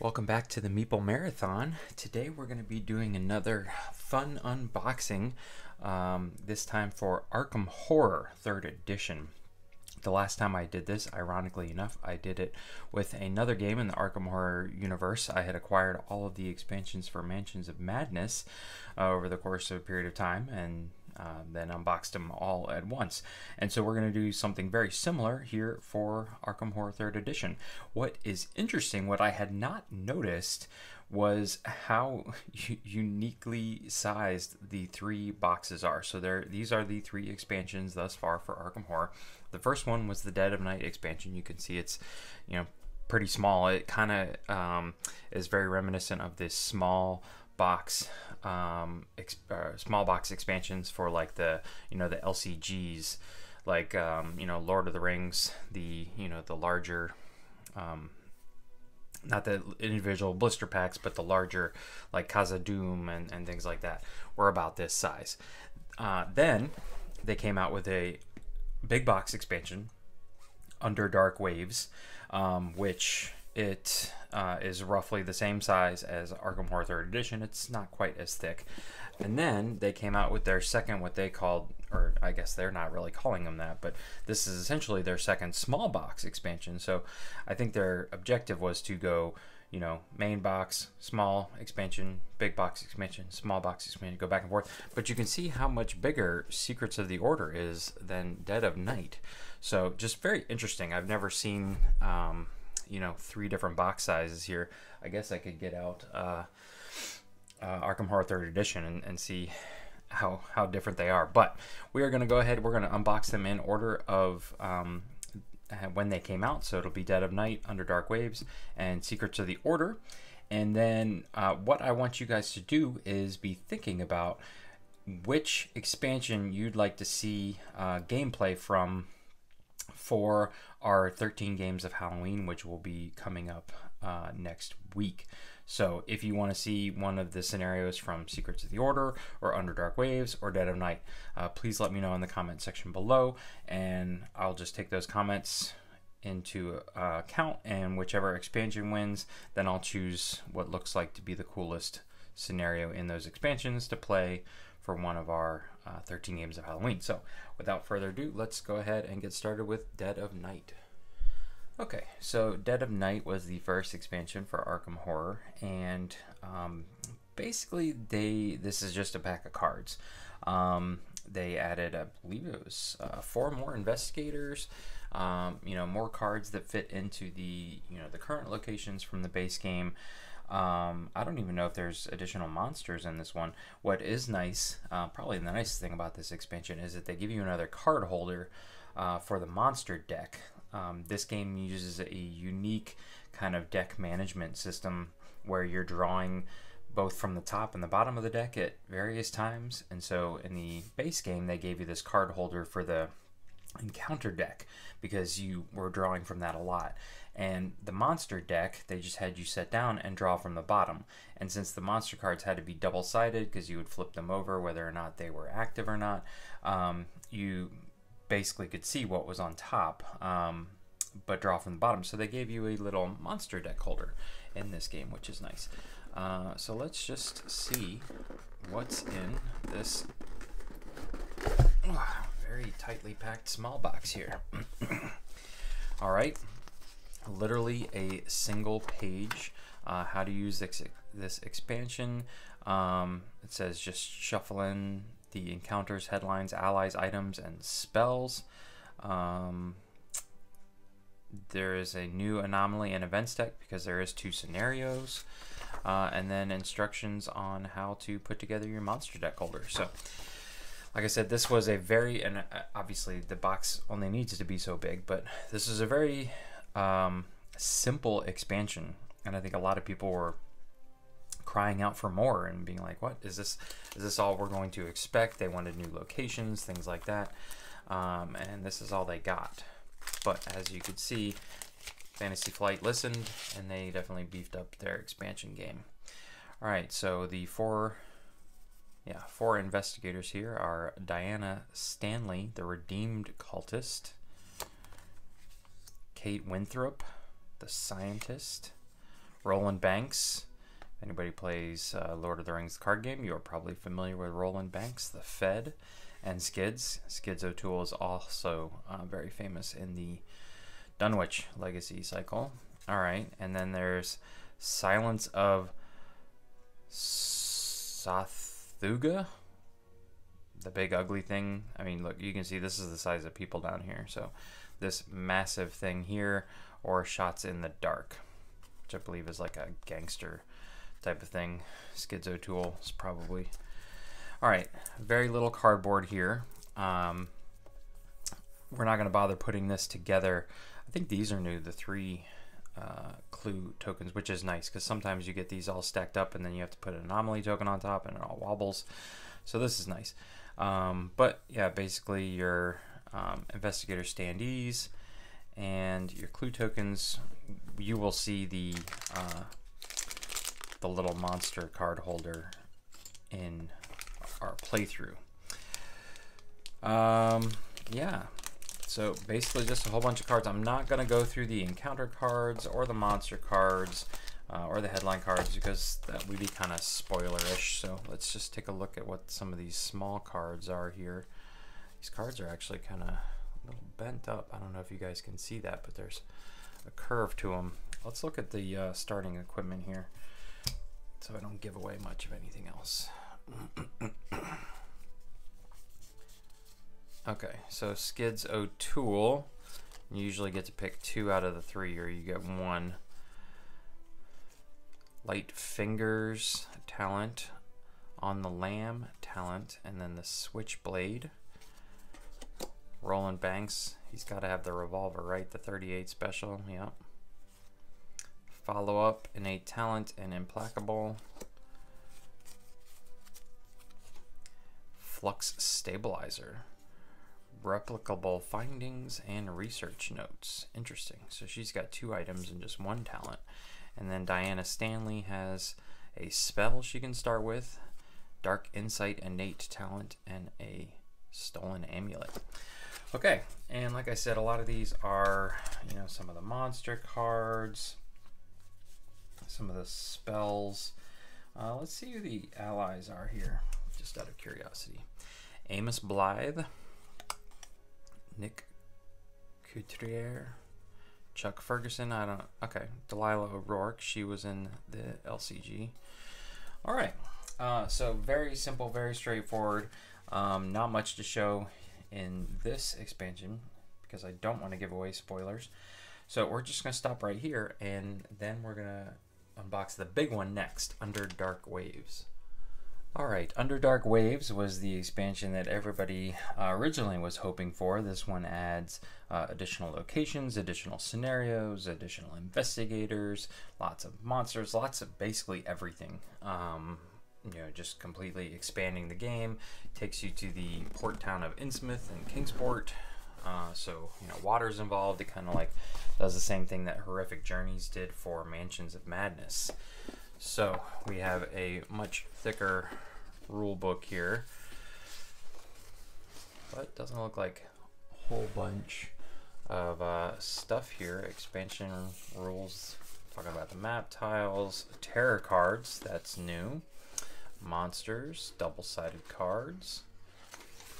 Welcome back to the Meeple Marathon. Today we're going to be doing another fun unboxing, this time for Arkham Horror 3rd edition. The last time I did this, ironically enough, I did it with another game in the Arkham Horror universe. I had acquired all of the expansions for Mansions of Madness over the course of a period of time, and then unboxed them all at once. And so we're going to do something very similar here for Arkham Horror 3rd edition. What is interesting, what I had not noticed, was how uniquely sized the 3 boxes are. So these are the 3 expansions thus far for Arkham Horror. The first one was the Dead of Night expansion. You can see it's, pretty small. It kind of is very reminiscent of this small box expansions for like the the LCGs, like Lord of the Rings, the the larger not the individual blister packs, but the larger like Casa Doom and things like that were about this size. Then they came out with a big box expansion, Under Dark Waves, which it is roughly the same size as Arkham Horror 3rd edition. It's not quite as thick. And then they came out with their second, what they called, or I guess they're not really calling them that, but this is essentially their second small box expansion. So I think their objective was to go, main box, small expansion, big box expansion, small box expansion, go back and forth. But you can see how much bigger Secrets of the Order is than Dead of Night. So just very interesting. I've never seen 3 different box sizes here. I guess I could get out Arkham Horror 3rd edition and see how different they are. But we are going to go ahead, we're going to unbox them in order of when they came out. So it'll be Dead of Night, Under Dark Waves, and Secrets of the Order. And then what I want you guys to do is be thinking about which expansion you'd like to see gameplay from for our 13 games of Halloween, which will be coming up next week. So if you want to see one of the scenarios from Secrets of the Order, or Under Dark Waves, or Dead of Night, please let me know in the comment section below, and I'll just take those comments into account, and whichever expansion wins, then I'll choose what looks like to be the coolest scenario in those expansions to play for one of our 13 games of Halloween. So without further ado, let's go ahead and get started with Dead of Night. Okay, so Dead of Night was the first expansion for Arkham Horror, and basically this is just a pack of cards. They added, I believe it was 4 more investigators, more cards that fit into the the current locations from the base game. I don't even know if there's additional monsters in this one. What is nice, probably the nicest thing about this expansion, is that they give you another card holder for the monster deck. This game uses a unique kind of deck management system where you're drawing both from the top and the bottom of the deck at various times. And so in the base game, they gave you this card holder for the encounter deck because you were drawing from that a lot. And the monster deck, they just had you set down and draw from the bottom. And since the monster cards had to be double-sided because you would flip them over whether or not they were active or not, you basically could see what was on top, but draw from the bottom. So they gave you a little monster deck holder in this game, which is nice. So let's just see what's in this very tightly packed small box here. All right, literally a single page, how to use this expansion. It says just shuffle in the encounters, headlines, allies, items, and spells. There is a new anomaly and events deck because there is 2 scenarios, and then instructions on how to put together your monster deck holder. So like I said, this was a very, and obviously the box only needs to be so big, but this is a very simple expansion, and I think a lot of people were crying out for more and being like, what is this? Is this all we're going to expect? They wanted new locations, things like that, and this is all they got. But as you could see, Fantasy Flight listened, and they definitely beefed up their expansion game. All right, so the 4 investigators here are Diana Stanley, the Redeemed Cultist, Kate Winthrop, the Scientist, Roland Banks. If anybody plays Lord of the Rings card game, you're probably familiar with Roland Banks, the Fed, and Skids. Skids O'Toole is also very famous in the Dunwich Legacy cycle. All right, and then there's Silence of Sathuga, the big ugly thing. I mean, look, you can see this is the size of people down here. So this massive thing here, or Shots in the Dark, which I believe is like a gangster type of thing. Skids O'Toole is probably. All right, very little cardboard here. We're not going to bother putting this together. I think these are new, the 3 clue tokens, which is nice because sometimes you get these all stacked up and then you have to put an anomaly token on top and it all wobbles. So this is nice. But yeah, basically your Investigator Standees and your clue tokens, you will see the little monster card holder in our playthrough. Yeah, so basically just a whole bunch of cards. I'm not going to go through the encounter cards or the monster cards or the headline cards because that would be kind of spoilerish. So let's just take a look at what some of these small cards are here. These cards are actually kind of a little bent up. I don't know if you guys can see that, but there's a curve to them. Let's look at the starting equipment here so I don't give away much of anything else. Okay, so Skids O'Toole, you usually get to pick 2 out of the 3, or you get 1. Light Fingers, talent. On the Lamb, talent. And then the Switchblade. Roland Banks, he's got to have the revolver, right? The 38 special, yep. Follow Up, Innate Talent, and Implacable. Flux Stabilizer. Replicable Findings and Research Notes. Interesting. So she's got 2 items and just 1 talent. And then Diana Stanley has a spell she can start with, Dark Insight, Innate Talent, and a Stolen Amulet. Okay, and like I said, a lot of these are, you know, some of the monster cards, some of the spells. Let's see who the allies are here, just out of curiosity. Amos Blythe, Nick Couturier, Chuck Ferguson, I don't, okay, Delilah O'Rourke, she was in the LCG. All right, so very simple, very straightforward. Not much to show in this expansion because I don't want to give away spoilers. So we're just going to stop right here, and then we're going to unbox the big one next, Under Dark Waves. Alright, Under Dark Waves was the expansion that everybody originally was hoping for. This one adds additional locations, additional scenarios, additional investigators, lots of monsters, lots of basically everything. You know, just completely expanding the game. Takes you to the port town of Innsmouth and Kingsport. So, you know, water's involved. It kind of like does the same thing that Horrific Journeys did for Mansions of Madness. So we have a much thicker rule book here, but doesn't look like a whole bunch of stuff here. Expansion rules, talking about the map tiles, terror cards, that's new, monsters, double-sided cards,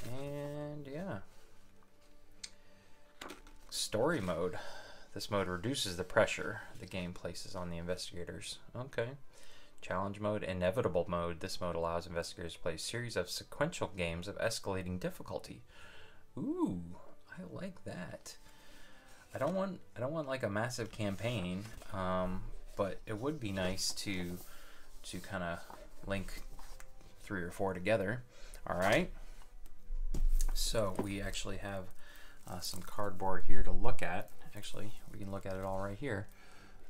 and yeah. Story mode. This mode reduces the pressure the game places on the investigators. Okay. Challenge mode, inevitable mode. This mode allows investigators to play a series of sequential games of escalating difficulty. Ooh, I like that. I don't want like a massive campaign, but it would be nice to kind of link 3 or 4 together. All right. So we actually have some cardboard here to look at. Actually, we can look at it all right here.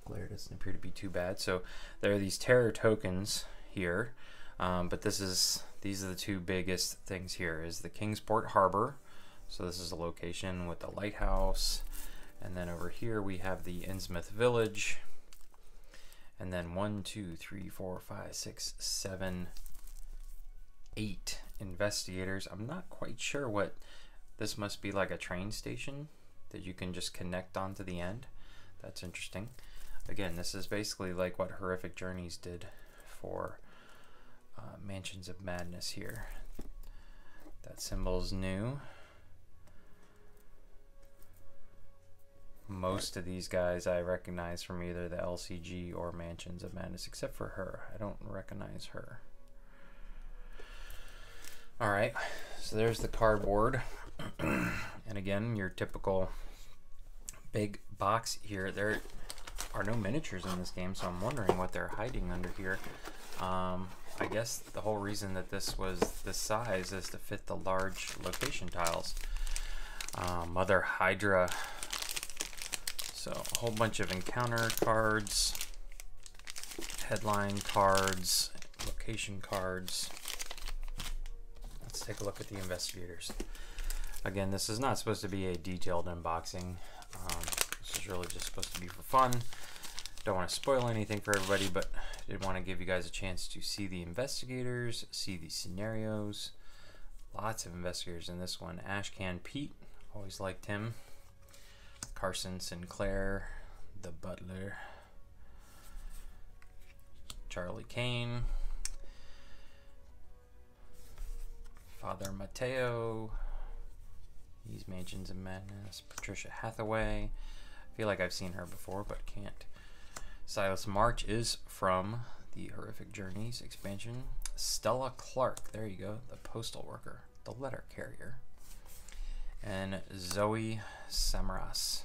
Glare doesn't appear to be too bad. So there are these terror tokens here, but these are the 2 biggest things here. Is the Kingsport Harbor. So this is a location with the lighthouse, and then over here we have the Innsmouth Village, and then 1, 2, 3, 4, 5, 6, 7, 8 investigators. I'm not quite sure what this must be, like a train station that you can just connect onto the end. That's interesting. Again, this is basically like what Horrific Journeys did for Mansions of Madness here. That symbol's new. Most of these guys I recognize from either the LCG or Mansions of Madness, except for her. I don't recognize her. Alright, so there's the cardboard. And again, your typical big box here. There are no miniatures in this game, so I'm wondering what they're hiding under here. I guess the whole reason that this was this size is to fit the large location tiles. Mother Hydra. So a whole bunch of encounter cards, headline cards, location cards. Let's take a look at the Investigators. Again, this is not supposed to be a detailed unboxing. This is really just supposed to be for fun. Don't want to spoil anything for everybody, but I did want to give you guys a chance to see the Investigators, see the scenarios. Lots of Investigators in this one. Ashcan Pete, always liked him. Carson Sinclair, the Butler. Charlie Kane. Father Mateo. He's Mansions of Madness. Patricia Hathaway. I feel like I've seen her before, but can't. Silas March is from the Horrific Journeys expansion. Stella Clark, there you go, the postal worker, the letter carrier. And Zoe Samaras.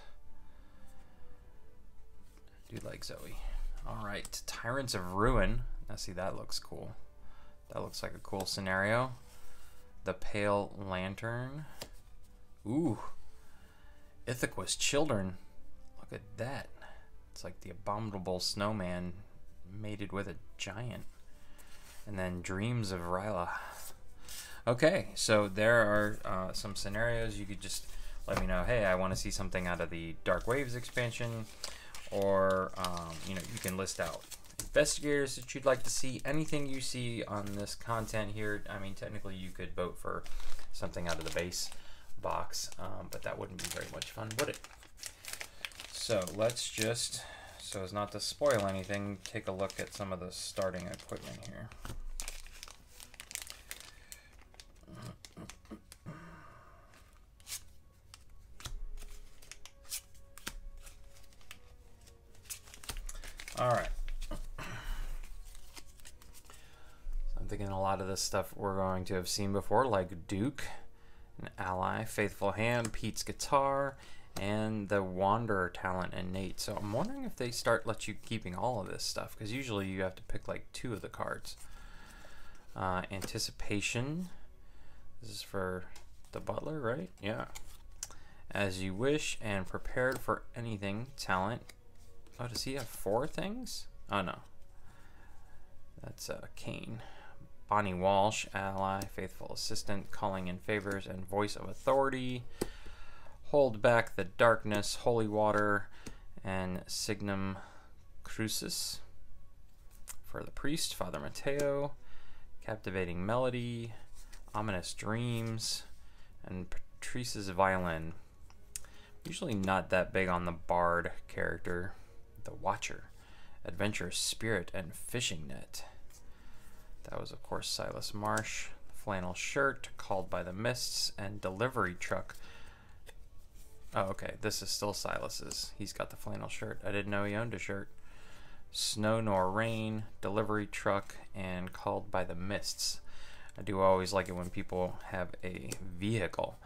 Do like Zoe. Alright, Tyrants of Ruin. Now see, that looks cool. That looks like a cool scenario. The Pale Lantern. Ooh. Ithaqua's Children. Look at that. It's like the Abominable Snowman mated with a giant. And then Dreams of Ryla. Okay, so there are some scenarios. You could just let me know, hey, I want to see something out of the Dark Waves expansion. Or, you know, you can list out Investigators that you'd like to see. Anything you see on this content here. I mean, technically you could vote for something out of the base box, but that wouldn't be very much fun, would it? So let's just, so as not to spoil anything, take a look at some of the starting equipment here. All right. I'm thinking a lot of this stuff we're going to have seen before, like Duke, an ally, Faithful Hand, Pete's guitar, and the Wanderer talent and Nate. So I'm wondering if they let you keeping all of this stuff, because usually you have to pick like 2 of the cards. Anticipation. This is for the Butler, right? Yeah. As You Wish and Prepared for Anything talent. Oh, does he have 4 things? Oh, no. That's Kane. Bonnie Walsh, ally, faithful assistant, calling in favors, and voice of authority. Hold Back the Darkness, Holy Water, and Signum Crucis. For the priest, Father Mateo. Captivating Melody, Ominous Dreams, and Patrice's Violin. Usually not that big on the Bard character. The Watcher, Adventurous Spirit, and Fishing Net. That was, of course, Silas Marsh. Flannel Shirt, Called by the Mists, and Delivery Truck. Oh, okay, this is still Silas's. He's got the flannel shirt. I didn't know he owned a shirt. Snow Nor Rain, Delivery Truck, and Called by the Mists. I do always like it when people have a vehicle.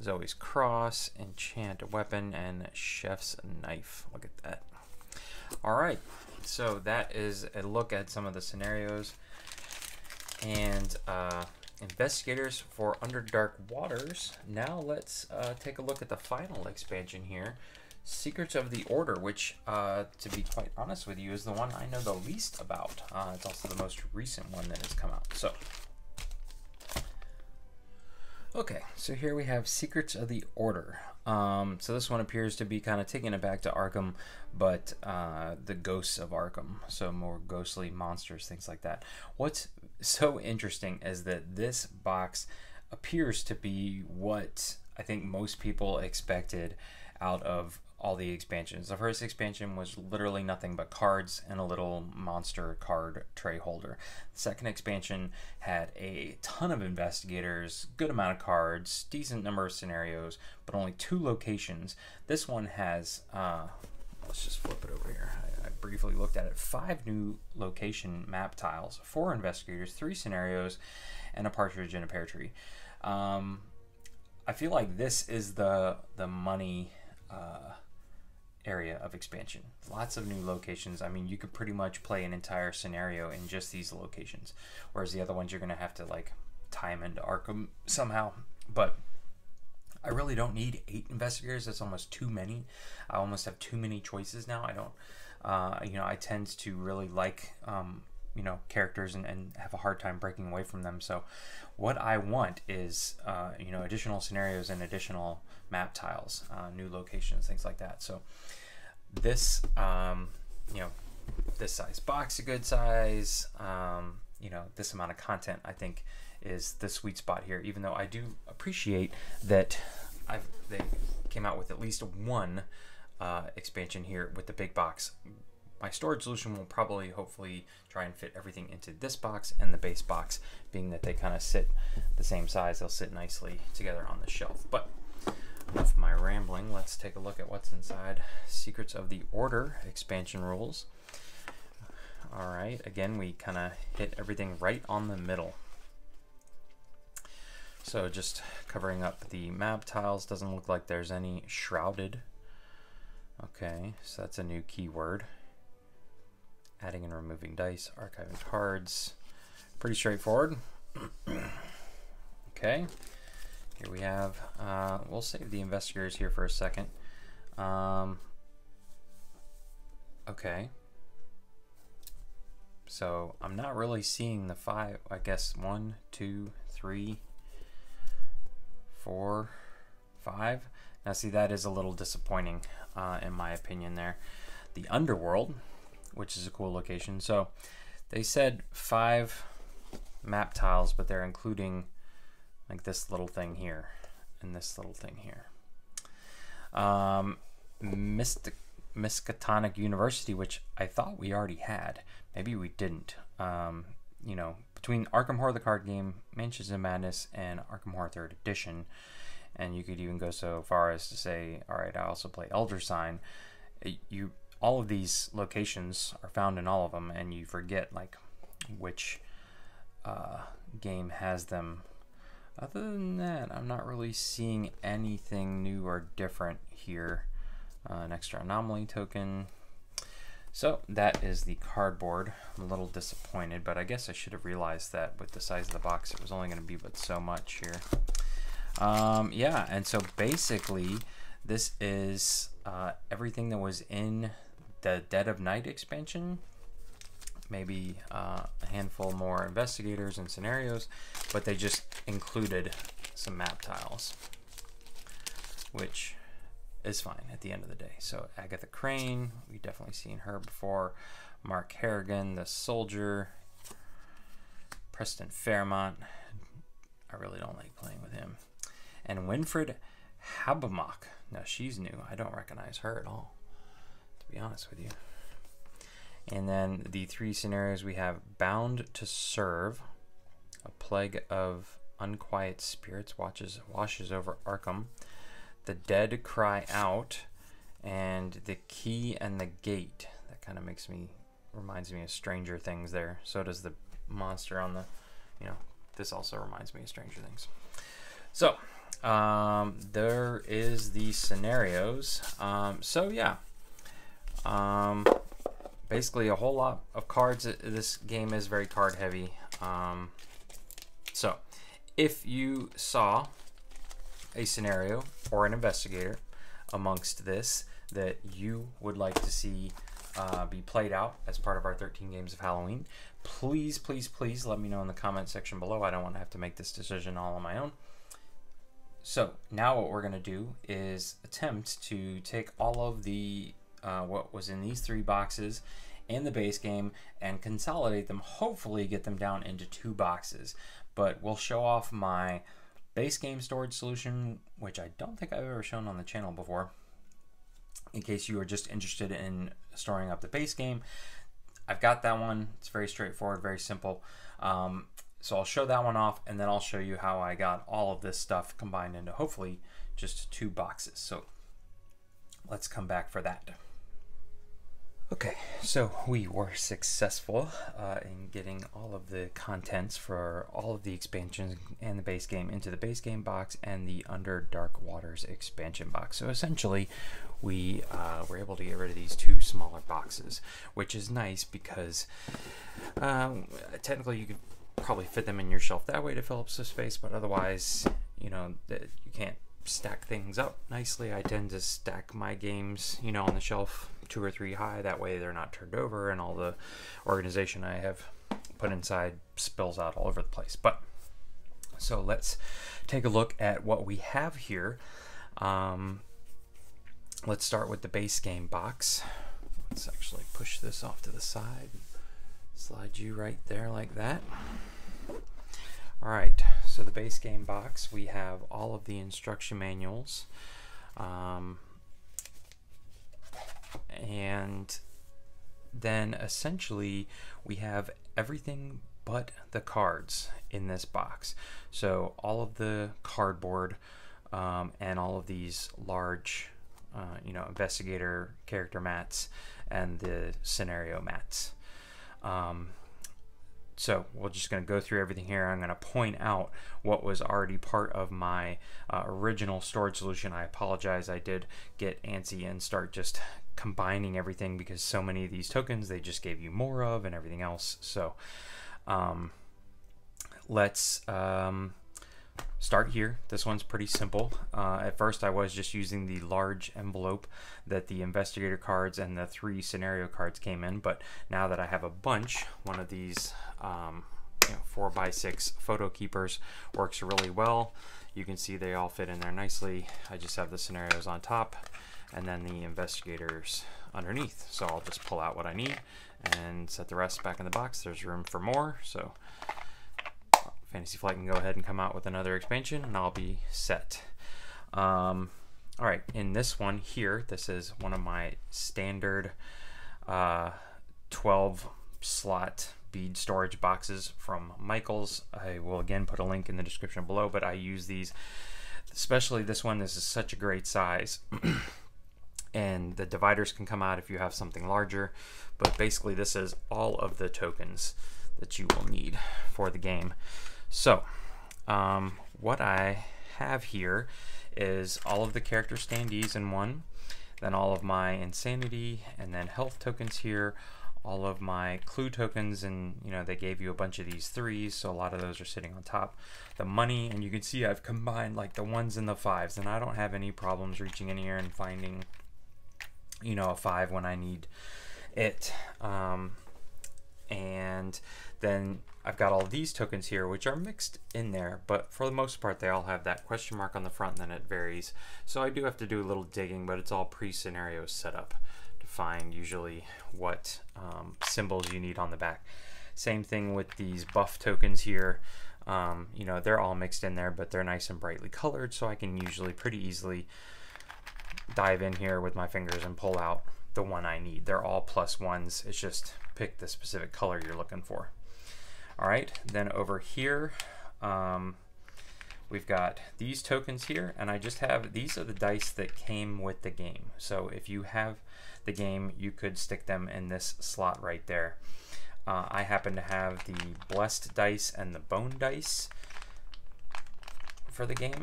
Zoe's Cross, Enchant Weapon, and Chef's Knife. Look at that. Alright, so that is a look at some of the scenarios and Investigators for Underdark Waters. Now let's take a look at the final expansion here, Secrets of the Order, which, to be quite honest with you, is the one I know the least about. It's also the most recent one that has come out. So, okay, so here we have Secrets of the Order. So this one appears to be kind of taking it back to Arkham, but the ghosts of Arkham, so more ghostly monsters, things like that. What's so interesting is that this box appears to be what I think most people expected out of all the expansions. The first expansion was literally nothing but cards and a little monster card tray holder. The second expansion had a ton of investigators, good amount of cards, decent number of scenarios, but only 2 locations. This one has, let's just flip it over here. I briefly looked at it. 5 new location map tiles, 4 investigators, 3 scenarios, and a partridge in a pear tree. I feel like this is the money area of expansion. Lots of new locations. I mean, you could pretty much play an entire scenario in just these locations, whereas the other ones you're gonna have to like tie them into Arkham somehow. But I really don't need 8 investigators. That's almost too many. I almost have too many choices now. I don't, you know, I tend to really like, you know, characters and have a hard time breaking away from them. So what I want is, you know, additional scenarios and additional map tiles, new locations, things like that. So this, you know, this size box, a good size, you know, this amount of content, I think is the sweet spot here, even though I do appreciate that they came out with at least 1 expansion here with the big box. My storage solution will probably, hopefully, try and fit everything into this box and the base box, being that they kind of sit the same size. They'll sit nicely together on the shelf. But enough of my rambling. Let's take a look at what's inside. Secrets of the Order expansion rules. All right, again, we kind of hit everything right on the middle. So just covering up the map tiles. Doesn't look like there's any shrouded. Okay, so that's a new keyword. Adding and removing dice, archiving cards. Pretty straightforward. Okay, here we have, we'll save the investigators here for a second. Okay. So I'm not really seeing the 5, I guess 1, 2, 3, 4, 5. Now see, that is a little disappointing in my opinion there. The Underworld, which is a cool location. So they said 5 map tiles, but they're including like this little thing here and this little thing here. Miskatonic University, which I thought we already had. Maybe we didn't. You know, between Arkham Horror the card game, Mansions of Madness, and Arkham Horror 3rd Edition, and you could even go so far as to say, all right, I also play Elder Sign. All of these locations are found in all of them, and you forget like which game has them. Other than that, I'm not really seeing anything new or different here. An extra anomaly token. So that is the cardboard. I'm a little disappointed, but I guess I should have realized that with the size of the box, it was only going to be but so much here. Yeah, and so basically, this is everything that was in the Dead of Night expansion. Maybe a handful more investigators and scenarios, but they just included some map tiles, which is fine at the end of the day. So Agatha Crane, we've definitely seen her before. Mark Harrigan, the soldier. Preston Fairmont, I really don't like playing with him. And Winfred Habermock. Now she's new. I don't recognize her at all, to be honest with you. And then the 3 scenarios we have: Bound to Serve, a plague of unquiet spirits washes over Arkham, The Dead Cry Out, and The Key and the Gate. That kind of reminds me of Stranger Things there. So does the monster on the, you know, this also reminds me of Stranger Things. So there is the scenarios. So yeah, basically a whole lot of cards. This game is very card heavy. So if you saw a scenario or an investigator amongst this that you would like to see be played out as part of our 13 games of Halloween, please, please, please let me know in the comment section below. I don't want to have to make this decision all on my own. So now what we're going to do is attempt to take all of the what was in these 3 boxes and the base game and consolidate them, hopefully get them down into 2 boxes. But we'll show off my base game storage solution, which I don't think I've ever shown on the channel before. in case you are just interested in storing up the base game. I've got that one. It's very straightforward, very simple. So I'll show that one off, and then I'll show you how I got all of this stuff combined into hopefully just 2 boxes. So let's come back for that. Okay, so we were successful in getting all of the contents for all of the expansions and the base game into the base game box and the Under Dark Waters expansion box. So essentially, we were able to get rid of these 2 smaller boxes, which is nice because technically you could probably fit them in your shelf that way to fill up some space, but otherwise, you know, you can't stack things up nicely. I tend to stack my games, you know, on the shelf 2 or 3 high. That way they're not turned over and all the organization I have put inside spills out all over the place. But so let's take a look at what we have here. Let's start with the base game box. Let's actually push this off to the side. Slide you right there like that. All right, so the base game box, we have all of the instruction manuals, and then essentially we have everything but the cards in this box. So all of the cardboard and all of these large, you know, investigator character mats and the scenario mats. So we're just going to go through everything here. I'm going to point out what was already part of my original storage solution. I apologize. I did get antsy and start just combining everything because so many of these tokens they just gave you more of and everything else. So let's start here. This one's pretty simple. At first I was just using the large envelope that the investigator cards and the 3 scenario cards came in, but now that I have a bunch, one of these 4x6 photo keepers works really well. You can see they all fit in there nicely. I just have the scenarios on top and then the investigators underneath. So I'll just pull out what I need and set the rest back in the box. There's room for more, so Fantasy Flight can go ahead and come out with another expansion and I'll be set. All right, in this one here, this is one of my standard 12 slot bead storage boxes from Michaels. I will again put a link in the description below, but I use these, especially this one. This is such a great size. And the dividers can come out if you have something larger, but basically this is all of the tokens that you will need for the game. So what I have here is all of the character standees in one, then all of my insanity and then health tokens here, all of my clue tokens, and you know they gave you a bunch of these 3s, so a lot of those are sitting on top. The money, and you can see I've combined like the 1s and the 5s, and I don't have any problems reaching in here and finding, you know, a 5 when I need it. And then I've got all these tokens here which are mixed in there, but for the most part they all have that question mark on the front, and then it varies. So I do have to do a little digging, but it's all pre-scenario set up to find usually what symbols you need on the back. Same thing with these buff tokens here. You know, they're all mixed in there, but they're nice and brightly colored, so I can usually pretty easily dive in here with my fingers and pull out the one I need. They're all +1s. It's just pick the specific color you're looking for. All right, then over here we've got these tokens here, and I just have, these are the dice that came with the game. So if you have the game, you could stick them in this slot right there. I happen to have the blessed dice and the bone dice for the game.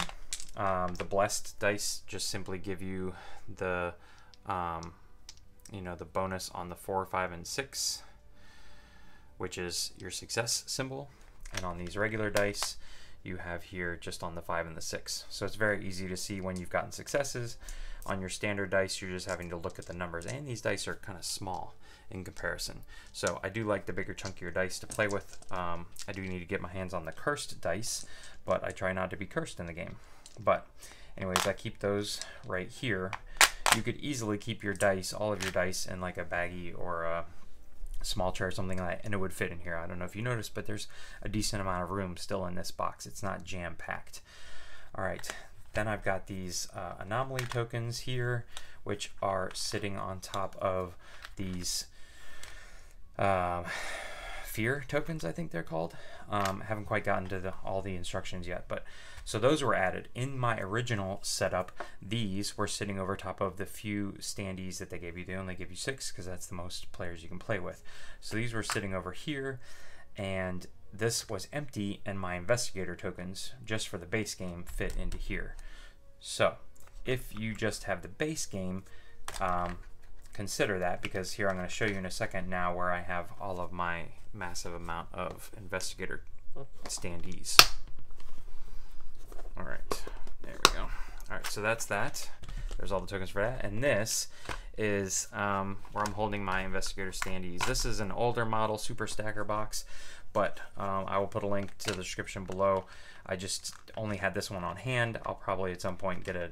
The blessed dice just simply give you the you know, the bonus on the 4, 5, and 6, which is your success symbol, and on these regular dice you have here just on the 5 and the 6. So it's very easy to see when you've gotten successes. On your standard dice, you're just having to look at the numbers, and these dice are kind of small in comparison. So I do like the bigger, chunkier dice to play with. I do need to get my hands on the cursed dice, but I try not to be cursed in the game. But anyways, I keep those right here. You could easily keep your dice, all of your dice, in like a baggie or a small chair or something like that, and it would fit in here. I don't know if you noticed, but there's a decent amount of room still in this box. It's not jam-packed. All right, then I've got these anomaly tokens here, which are sitting on top of these fear tokens, I think they're called. Haven't quite gotten to all the instructions yet, but so those were added. In my original setup, these were sitting over top of the few standees that they gave you. They only give you 6 because that's the most players you can play with. So these were sitting over here, and this was empty, and my investigator tokens just for the base game fit into here. So if you just have the base game, consider that, because here I'm going to show you in a second now where I have all of my massive amount of investigator standees. All right, there we go. All right, so that's that. There's all the tokens for that. And this is where I'm holding my investigator standees. This is an older model super stacker box, but I will put a link to the description below. I just only had this one on hand. I'll probably at some point get a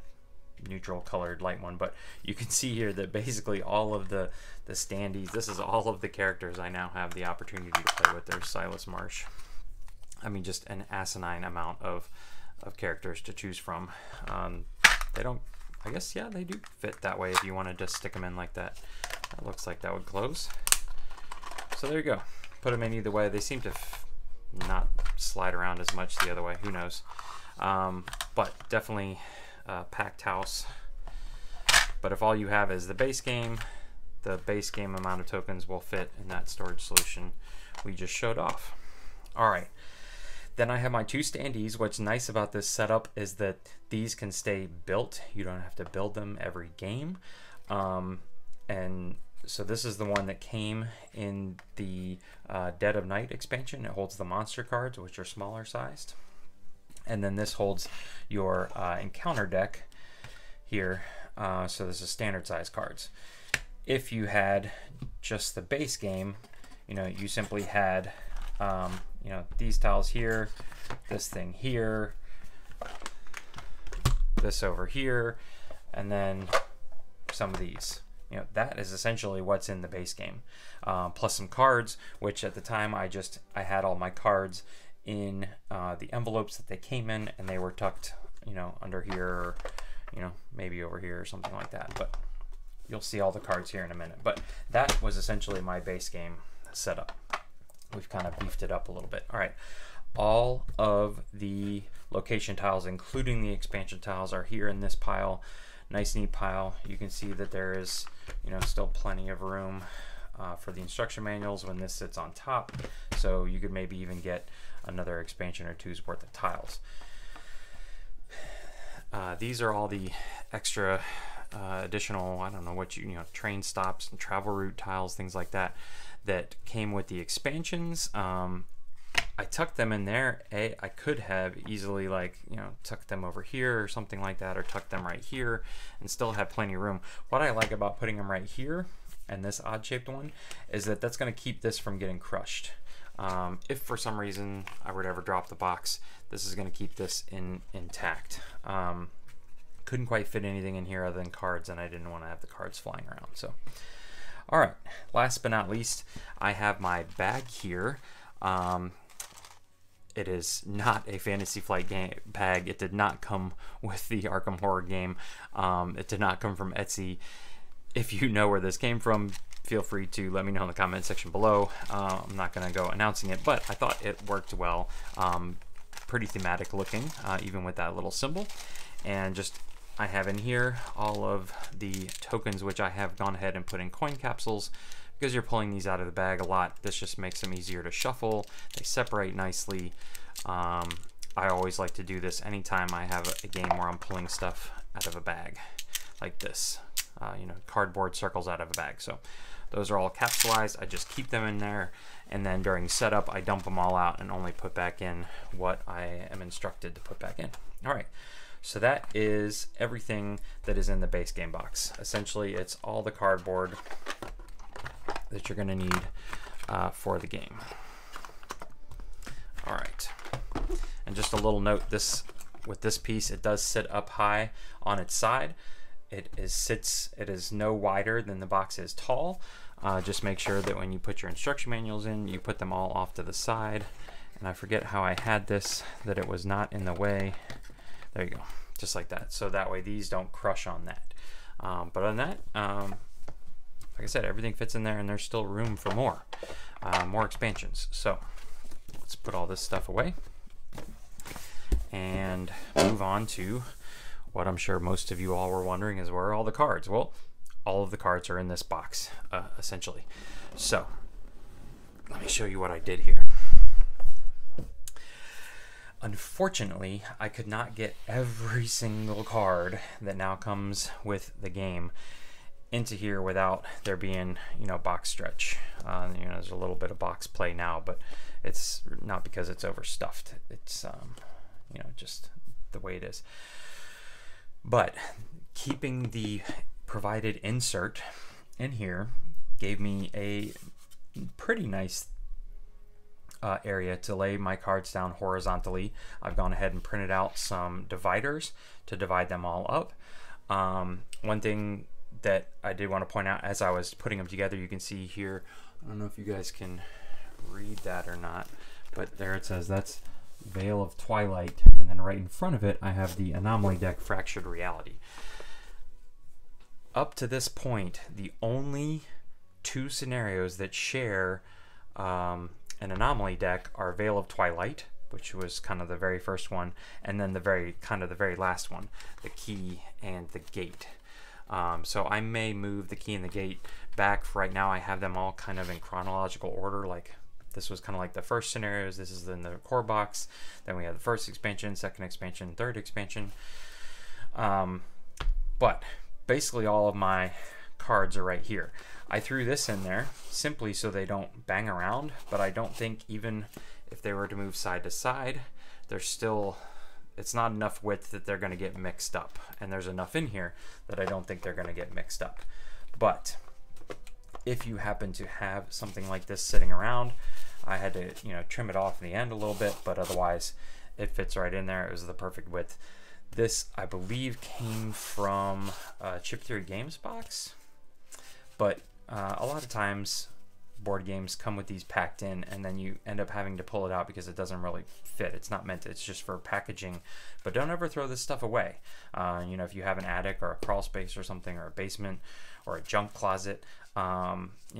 neutral colored light one, but you can see here that basically all of the standees, this is all of the characters I now have the opportunity to play with. There's Silas Marsh. I mean, just an asinine amount of characters to choose from. They don't, I guess, yeah, they do fit that way if you wanted to stick them in like that. That looks like that would close. So there you go. Put them in either way. They seem to not slide around as much the other way. Who knows? But definitely packed house. But if all you have is the base game amount of tokens will fit in that storage solution we just showed off. All right. Then I have my 2 standees. What's nice about this setup is that these can stay built. You don't have to build them every game. And so this is the one that came in the Dead of Night expansion. It holds the monster cards, which are smaller sized. And then this holds your encounter deck here. So this is standard size cards. If you had just the base game, you simply had these tiles here, this thing here, this over here, and then some of these. That is essentially what's in the base game, plus some cards, which at the time I had all my cards in the envelopes that they came in, and they were tucked, under here, or, maybe over here or something like that. But you'll see all the cards here in a minute. But that was essentially my base game setup. We've kind of beefed it up a little bit. All right, all of the location tiles, including the expansion tiles, are here in this pile. Nice, neat pile. You can see that there is, still plenty of room for the instruction manuals when this sits on top. So you could maybe even get another expansion or two's worth of tiles. These are all the extra additional, I don't know what train stops and travel route tiles, things like that, that came with the expansions. I tucked them in there. I could have easily tucked them over here or something like that, or tucked them right here and still have plenty of room. What I like about putting them right here and this odd shaped one is that that's going to keep this from getting crushed. If for some reason I were to ever drop the box, this is going to keep this intact. Couldn't quite fit anything in here other than cards, and I didn't want to have the cards flying around. So, all right, last but not least, I have my bag here. It is not a Fantasy Flight game bag. It did not come with the Arkham Horror game. It did not come from Etsy. If you know where this came from, feel free to let me know in the comment section below. I'm not going to go announcing it, but I thought it worked well. Pretty thematic looking, even with that little symbol. And just, I have in here all of the tokens, which I have gone ahead and put in coin capsules. Because you're pulling these out of the bag a lot, this just makes them easier to shuffle. They separate nicely. I always like to do this anytime I have a game where I'm pulling stuff out of a bag like this. Cardboard circles out of a bag. So those are all capsulized. I just keep them in there, and then during setup I dump them all out and only put back in what I am instructed to put back in. All right, so that is everything that is in the base game box. Essentially, it's all the cardboard that you're going to need for the game. All right, and just a little note, with this piece, it does sit up high on its side. It is no wider than the box is tall. Just make sure that when you put your instruction manuals in, you put them all off to the side. And I forget how I had this, that it was not in the way. There you go. just like that. So that way these don't crush on that. But other than that, like I said, everything fits in there, and there's still room for more expansions. So let's put all this stuff away and move on to what I'm sure most of you all were wondering is, where are all the cards? Well, all of the cards are in this box, essentially. So let me show you what I did here. Unfortunately, I could not get every single card that now comes with the game into here without there being, you know, box stretch. You know, there's a little bit of box play now, but it's not because it's overstuffed. It's you know, just the way it is. But keeping the provided insert in here gave me a pretty nice area to lay my cards down horizontally. I've gone ahead and printed out some dividers to divide them all up. One thing that I did want to point out as I was putting them together, you can see here, I don't know if you guys can read that or not, but there it says that's Veil of Twilight, and then right in front of it I have the Anomaly deck, Fractured Reality. Up to this point, the only two scenarios that share an Anomaly deck are Veil of Twilight, which was kind of the very first one, and then the very last one, the Key and the Gate. So I may move the Key and the Gate back. For right now, I have them all kind of in chronological order. Like this was kind of like the first scenarios. This is in the core box. Then we have the first expansion, second expansion, third expansion. But basically all of my cards are right here. I threw this in there simply so they don't bang around, but I don't think even if they were to move side to side, there's still, it's not enough width that they're going to get mixed up. And there's enough in here that I don't think they're going to get mixed up. But if you happen to have something like this sitting around, I had to, you know, trim it off in the end a little bit, but otherwise it fits right in there. It was the perfect width. This, I believe, came from Chip Theory Games box, but a lot of times board games come with these packed in, and then you end up having to pull it out because it doesn't really fit. It's not meant to, it's just for packaging. But don't ever throw this stuff away. You know, if you have an attic or a crawl space or something, or a basement or a junk closet, you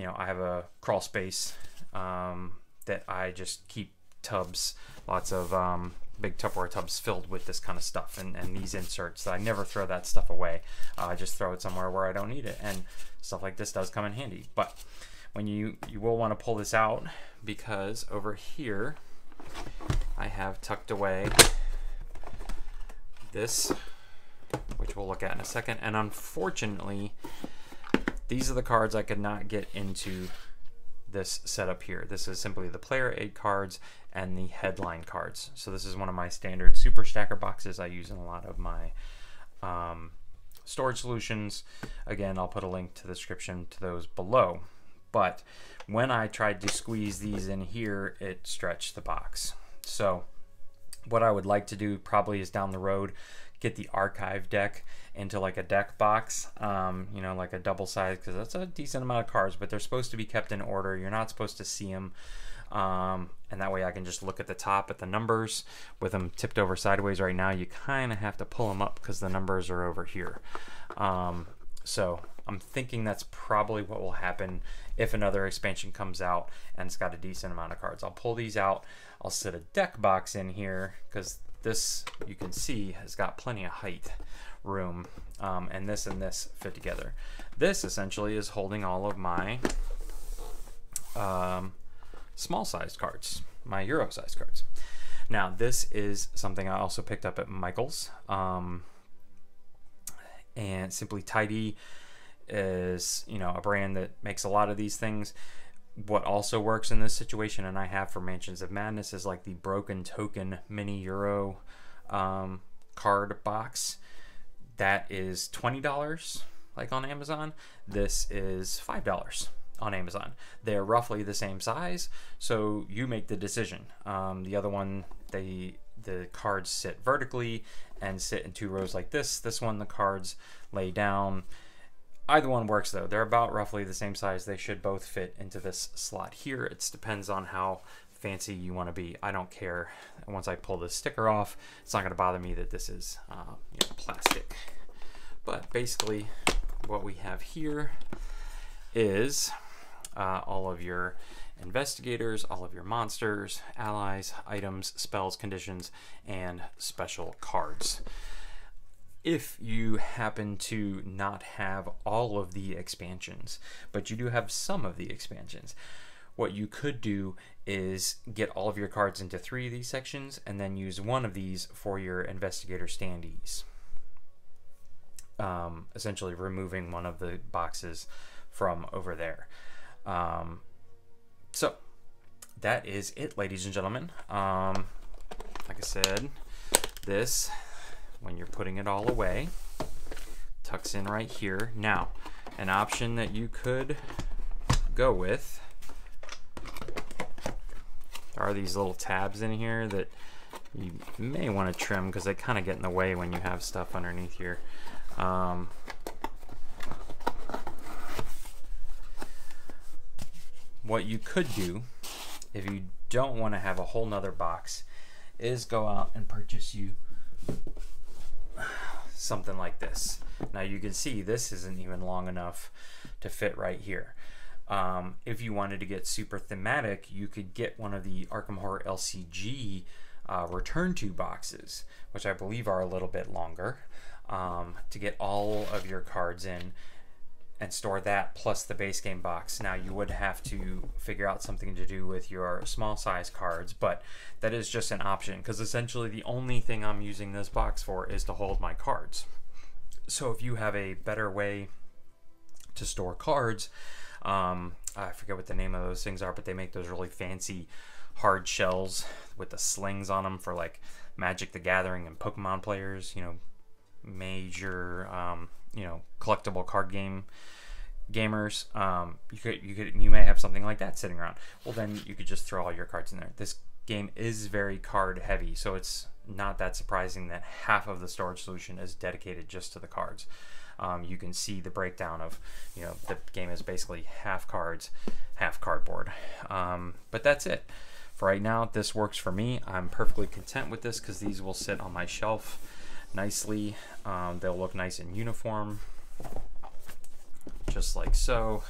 know, I have a crawl space that I just keep tubs, lots of big Tupperware tubs filled with this kind of stuff, and these inserts. I never throw that stuff away. I just throw it somewhere where I don't need it, and stuff like this does come in handy. But when you will want to pull this out, because over here I have tucked away this, which we'll look at in a second. And unfortunately, these are the cards I could not get into this setup here. This is simply the player aid cards and the headline cards. So this is one of my standard super stacker boxes I use in a lot of my storage solutions. Again, I'll put a link to the description to those below. But when I tried to squeeze these in here, it stretched the box. So what I would like to do probably is down the road, get the archive deck into like a deck box, you know, like a double size, because that's a decent amount of cards, but they're supposed to be kept in order. You're not supposed to see them. And that way I can just look at the top at the numbers. With them tipped over sideways right now, you kind of have to pull them up because the numbers are over here. So I'm thinking that's probably what will happen if another expansion comes out and it's got a decent amount of cards. I'll pull these out. I'll set a deck box in here because this, you can see, has got plenty of height room, and this fit together. This essentially is holding all of my small sized cards, my Euro sized cards. Now this is something I also picked up at Michael's, and Simply Tidy is, you know, a brand that makes a lot of these things. What also works in this situation, and I have for Mansions of Madness, is like the Broken Token mini Euro card box. That is $20 like on Amazon. This is $5 on Amazon. They're roughly the same size, so you make the decision. The other one, the cards sit vertically and sit in two rows like this. This one, the cards lay down. Either one works though. They're about roughly the same size. They should both fit into this slot here. It depends on how fancy you want to be. I don't care. Once I pull this sticker off, it's not going to bother me that this is plastic. But basically what we have here is all of your investigators, all of your monsters, allies, items, spells, conditions, and special cards. If you happen to not have all of the expansions, but you do have some of the expansions, what you could do is get all of your cards into 3 of these sections and then use one of these for your investigator standees. Essentially removing one of the boxes from over there. So that is it, ladies and gentlemen. Like I said, this, when you're putting it all away, tucks in right here. Now, an option that you could go with are these little tabs in here that you may want to trim because they kind of get in the way when you have stuff underneath here. What you could do, if you don't want to have a whole nother box, is go out and purchase you something like this. Now you can see this isn't even long enough to fit right here. If you wanted to get super thematic, you could get one of the Arkham Horror LCG return to boxes, which I believe are a little bit longer, to get all of your cards in and store that plus the base game box. Now you would have to figure out something to do with your small size cards, but that is just an option because essentially the only thing I'm using this box for is to hold my cards. So if you have a better way to store cards, I forget what the name of those things are, but they make those really fancy hard shells with the slings on them for like Magic the Gathering and Pokemon players, you know, major collectible card gamers. You may have something like that sitting around. Well, then you could just throw all your cards in there. This game is very card heavy, so it's not that surprising that half of the storage solution is dedicated just to the cards. You can see the breakdown of, the game is basically half cards, half cardboard. But that's it. For right now, this works for me. I'm perfectly content with this because these will sit on my shelf nicely. They'll look nice in uniform, just like so.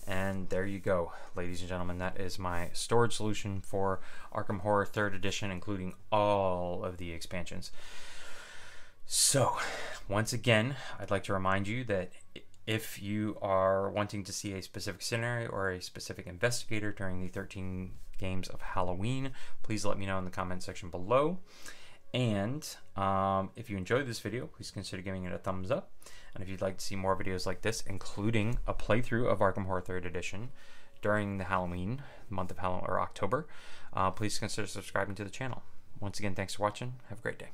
And there you go, ladies and gentlemen. That is my storage solution for Arkham Horror 3rd Edition, including all of the expansions. So, once again, I'd like to remind you that if you are wanting to see a specific scenario or a specific investigator during the 13 games of Halloween, please let me know in the comment section below. And if you enjoyed this video, please consider giving it a thumbs up. And if you'd like to see more videos like this, including a playthrough of Arkham Horror 3rd Edition during the Halloween month of October, please consider subscribing to the channel. Once again, thanks for watching. Have a great day.